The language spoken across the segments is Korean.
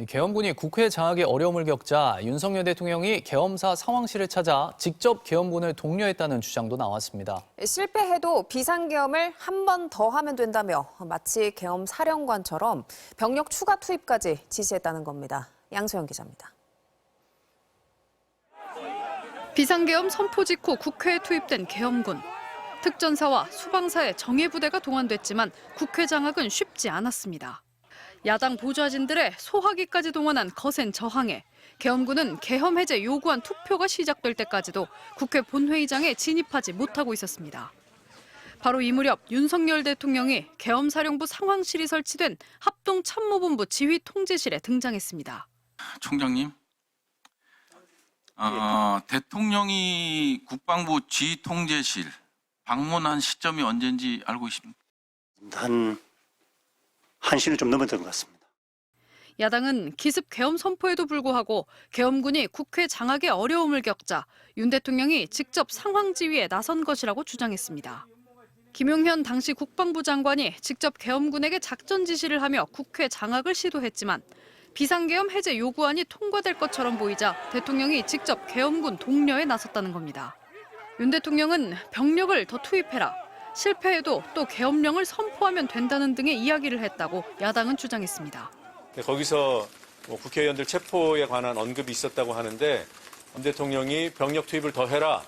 계엄군이 국회 장악에 어려움을 겪자 윤석열 대통령이 계엄사 상황실을 찾아 직접 계엄군을 독려했다는 주장도 나왔습니다. 실패해도 비상계엄을 한 번 더 하면 된다며 마치 계엄 사령관처럼 병력 추가 투입까지 지시했다는 겁니다. 양소영 기자입니다. 비상계엄 선포 직후 국회에 투입된 계엄군. 특전사와 수방사의 정예부대가 동원됐지만 국회 장악은 쉽지 않았습니다. 야당 보좌진들의 소화기까지 동원한 거센 저항에 계엄군은 계엄 해제 요구한 투표가 시작될 때까지도 국회 본회의장에 진입하지 못하고 있었습니다. 바로 이 무렵 윤석열 대통령이 계엄사령부 상황실이 설치된 합동참모본부 지휘통제실에 등장했습니다. 총장님, 대통령이 국방부 지휘통제실 방문한 시점이 언제인지 알고 있습니까? 한 시는 좀 넘었던 것 같습니다. 야당은 기습 계엄 선포에도 불구하고 계엄군이 국회 장악에 어려움을 겪자 윤 대통령이 직접 상황 지휘에 나선 것이라고 주장했습니다. 김용현 당시 국방부 장관이 직접 계엄군에게 작전 지시를 하며 국회 장악을 시도했지만 비상계엄 해제 요구안이 통과될 것처럼 보이자 대통령이 직접 계엄군 독려에 나섰다는 겁니다. 윤 대통령은 병력을 더 투입해라, 실패해도 또 계엄령을 선포하면 된다는 등의 이야기를 했다고 야당은 주장했습니다. 거기서 국회의원들 체포에 관한 언급이 있었다고 하는데 윤 대통령이 병력 투입을 더 해라,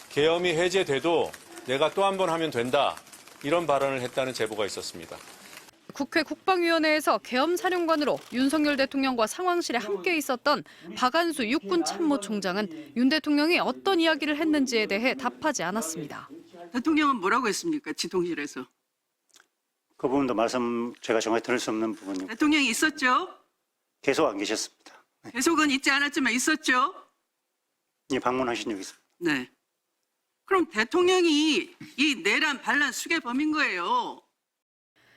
계엄이 해제돼도 내가 또 한 번 하면 된다, 이런 발언을 했다는 제보가 있었습니다. 국회 국방위원회에서 계엄사령관으로 윤석열 대통령과 상황실에 함께 있었던 박안수 육군참모총장은 윤 대통령이 어떤 이야기를 했는지에 대해 답하지 않았습니다. 대통령은 뭐라고 했습니까? 지통실에서. 그 부분도 말씀 제가 정확히 들을 수 없는 부분이고. 대통령이 있었죠? 계속 안 계셨습니다. 네. 계속은 있지 않았지만 있었죠? 예, 방문하신 적이 있습니다. 네. 그럼 대통령이 이 내란 반란 수괴범인 거예요.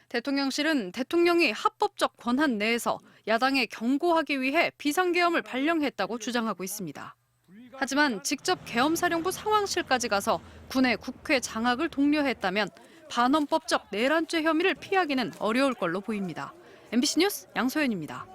대통령실은 대통령이 합법적 권한 내에서 야당에 경고하기 위해 비상계엄을 발령했다고 주장하고 있습니다. 하지만 직접 계엄사령부 상황실까지 가서 군의 국회 장악을 독려했다면 반헌법적 내란죄 혐의를 피하기는 어려울 걸로 보입니다. MBC 뉴스 양소연입니다.